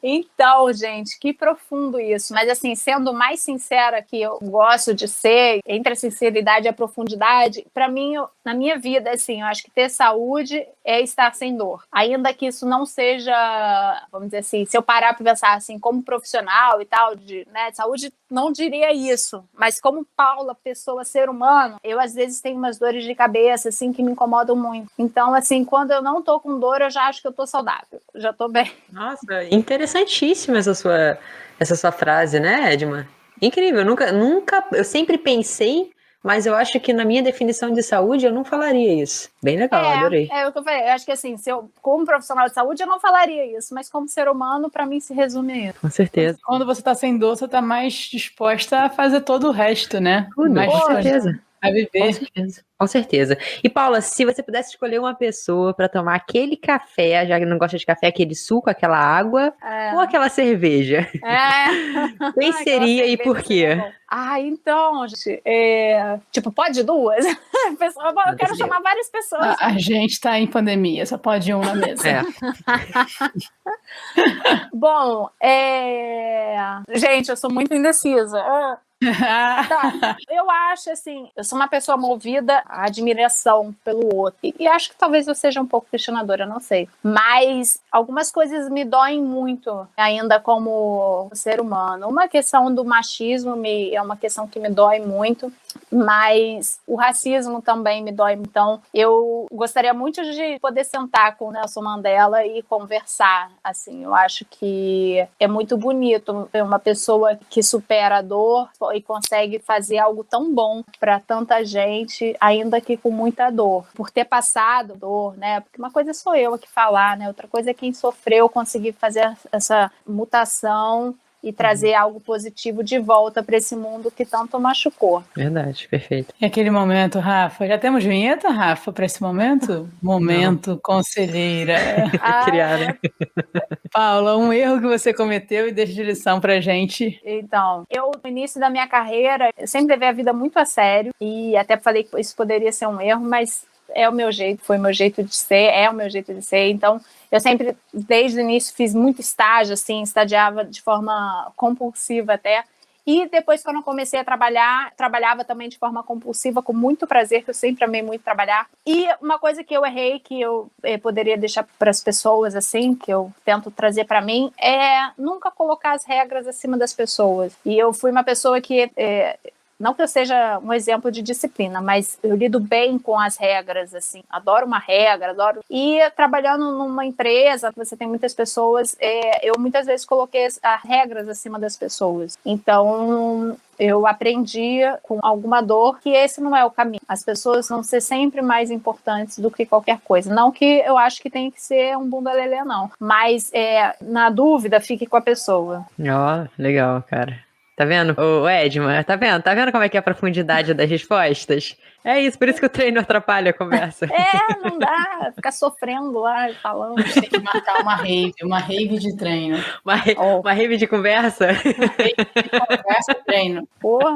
Então, gente, que profundo isso. Mas, assim, sendo mais sincera que eu gosto de ser, entre a sinceridade e a profundidade, para mim, na minha vida, assim, eu acho que ter saúde é estar sem dor. Ainda que isso não seja, vamos dizer assim, se eu parar para pensar, assim, como profissional e tal, de saúde, não diria isso. Mas como Paula, pessoa, ser humano, eu às vezes tenho umas dores de cabeça, assim, que me incomodam muito. Então, assim, quando eu não tô com dor, eu já acho que eu tô saudável. Já tô bem. Nossa, interessantíssima essa sua frase, né, Edma? Incrível, eu sempre pensei, mas eu acho que na minha definição de saúde eu não falaria isso. Bem legal, adorei. É o que eu falei, eu acho que assim, como profissional de saúde eu não falaria isso, mas como ser humano, pra mim se resume a isso. Com certeza. Quando você tá sem dor, você tá mais disposta a fazer todo o resto, né? Tudo, com certeza. A viver. Com certeza. E Paula, se você pudesse escolher uma pessoa para tomar aquele café, já que não gosta de café, aquele suco, aquela água, ou aquela cerveja? Quem seria e por quê? Então, gente, tipo, pode duas? Eu quero chamar várias pessoas. A gente tá em pandemia, só pode um na mesa. Bom, gente, eu sou muito indecisa. Tá. Eu acho, assim, eu sou uma pessoa movida à admiração pelo outro. E acho que talvez eu seja um pouco questionadora, não sei. Mas algumas coisas me doem muito, ainda como ser humano. Uma questão do machismo é uma questão que me dói muito, mas o racismo também me dói. Então, eu gostaria muito de poder sentar com o Nelson Mandela e conversar, assim. Eu acho que é muito bonito ver uma pessoa que supera a dor e consegue fazer algo tão bom para tanta gente, ainda que com muita dor. Por ter passado dor, né? Porque uma coisa sou eu aqui falar, né? Outra coisa é quem sofreu conseguir fazer essa mutação e trazer algo positivo de volta para esse mundo que tanto machucou. Verdade, perfeito. E aquele momento, Rafa, já temos vinheta, Rafa, para esse momento? Momento conselheira. Criaram. Paula, um erro que você cometeu e deixa de lição pra gente. Então, eu, no início da minha carreira, eu sempre levei a vida muito a sério e até falei que isso poderia ser um erro, mas é o meu jeito, foi o meu jeito de ser, é o meu jeito de ser. Então, eu sempre, desde o início, fiz muito estágio, assim, estagiava de forma compulsiva até. E depois, quando eu comecei a trabalhar, trabalhava também de forma compulsiva, com muito prazer, que eu sempre amei muito trabalhar. E uma coisa que eu errei, que eu poderia deixar para as pessoas, assim, que eu tento trazer para mim, é nunca colocar as regras acima das pessoas. E eu fui uma pessoa que... não que eu seja um exemplo de disciplina, mas eu lido bem com as regras, assim. Adoro uma regra, adoro... E trabalhando numa empresa, você tem muitas pessoas, eu muitas vezes coloquei as regras acima das pessoas. Então, eu aprendi com alguma dor que esse não é o caminho. As pessoas vão ser sempre mais importantes do que qualquer coisa. Não que eu acho que tem que ser um bunda lelê, não. Mas, na dúvida, fique com a pessoa. Ó, legal, cara. Tá vendo? Ô, Edma, tá vendo? Tá vendo como é que é a profundidade das respostas? É isso, por isso que o treino atrapalha a conversa. Não dá, ficar sofrendo lá, falando. Tem que marcar uma rave de treino. Uma rave de conversa? Conversa, treino. Porra.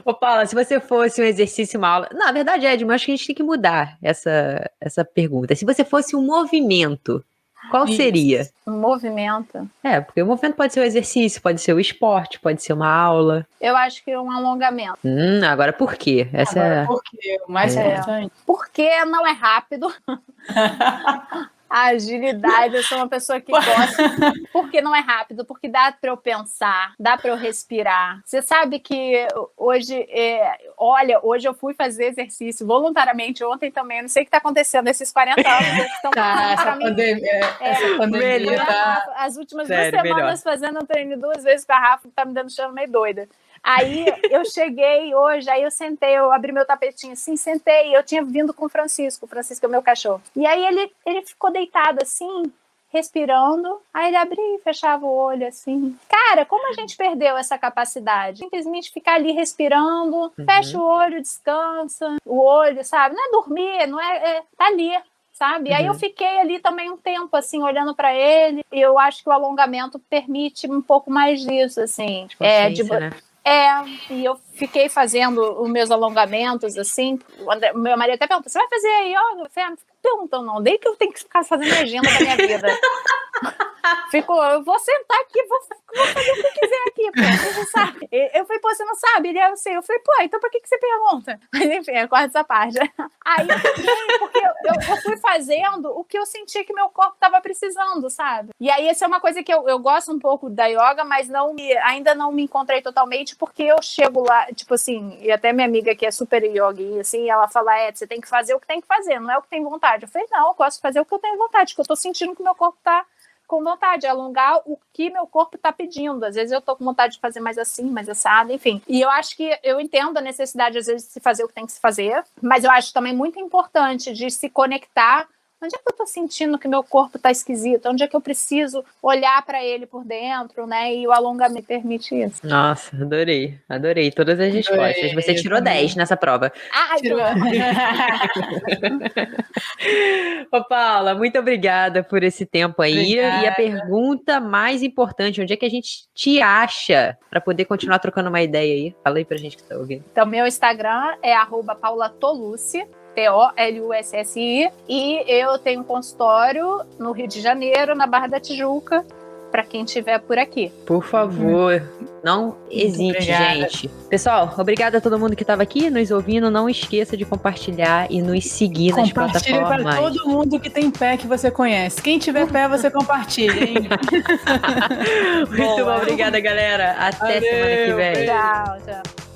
Ô, Paula, se você fosse um exercício, uma aula... Na verdade, Edma, acho que a gente tem que mudar essa pergunta. Se você fosse um movimento, qual seria? Um movimento. Porque o movimento pode ser o exercício, pode ser o esporte, pode ser uma aula. Eu acho que um alongamento. Agora por quê? Por quê? O mais importante. Porque não é rápido. A agilidade, eu sou uma pessoa que gosta. Porque não é rápido, porque dá para eu pensar, dá para eu respirar. Você sabe que hoje, hoje eu fui fazer exercício voluntariamente, ontem também, não sei o que está acontecendo, esses 40 anos estão essa pandemia tá... As últimas 2 semanas fazendo um treino 2 vezes com a Rafa, tá me dando chão meio doida. Aí eu cheguei hoje, aí eu sentei, eu abri meu tapetinho assim, sentei, eu tinha vindo com o Francisco é o meu cachorro. E aí ele ficou deitado assim, respirando, aí ele abria e fechava o olho assim. Cara, como a gente perdeu essa capacidade? Simplesmente ficar ali respirando, fecha o olho, descansa, o olho, sabe? Não é dormir, não tá ali. Sabe? Aí eu fiquei ali também um tempo, assim, olhando para ele, e eu acho que o alongamento permite um pouco mais disso, assim. Né? E eu fiquei fazendo os meus alongamentos, assim. O meu marido até perguntou: você vai fazer yoga? Eu falei: não fica perguntando, não. Desde que eu tenho que ficar fazendo agenda da minha vida. Eu vou sentar aqui, vou fazer o que quiser aqui, pô. Você sabe? Eu falei: pô, você não sabe? Ele é assim. Eu falei: pô, então por que você pergunta? Mas enfim, eu corto essa parte. Aí eu fiquei, porque eu fui fazendo o que eu senti que meu corpo estava precisando, sabe? E aí essa é uma coisa que eu gosto um pouco da yoga, mas ainda não me encontrei totalmente, porque eu chego lá, tipo assim, e até minha amiga que é super yogi, assim, ela fala: você tem que fazer o que tem que fazer, não é o que tem vontade. Eu falei: não, eu gosto de fazer o que eu tenho vontade, que eu tô sentindo que meu corpo tá com vontade de alongar o que meu corpo está pedindo. Às vezes eu tô com vontade de fazer mais assim, mais assado, enfim. E eu acho que eu entendo a necessidade, às vezes, de se fazer o que tem que se fazer, mas eu acho também muito importante de se conectar. Onde é que eu tô sentindo que meu corpo tá esquisito? Onde é que eu preciso olhar para ele por dentro, né? E o alongamento permite isso. Nossa, adorei todas as respostas. Você tirou 10 nessa prova. Tirou. Ô, Paula, muito obrigada por esse tempo aí. Obrigada. E a pergunta mais importante, onde é que a gente te acha para poder continuar trocando uma ideia aí? Fala aí pra gente que tá ouvindo. Então, meu Instagram é @paulatolucci. TOLUSSI, e eu tenho um consultório no Rio de Janeiro, na Barra da Tijuca, para quem estiver por aqui. Por favor, Não hesite, obrigada. gente. Pessoal, obrigada a todo mundo que estava aqui nos ouvindo. Não esqueça de compartilhar e nos seguir nas Compartilha para plataformas. todo mundo que tem pé que você conhece. Quem tiver pé, você compartilha, hein? Muito bom, obrigada, galera. Até semana que vem. Tchau, tchau.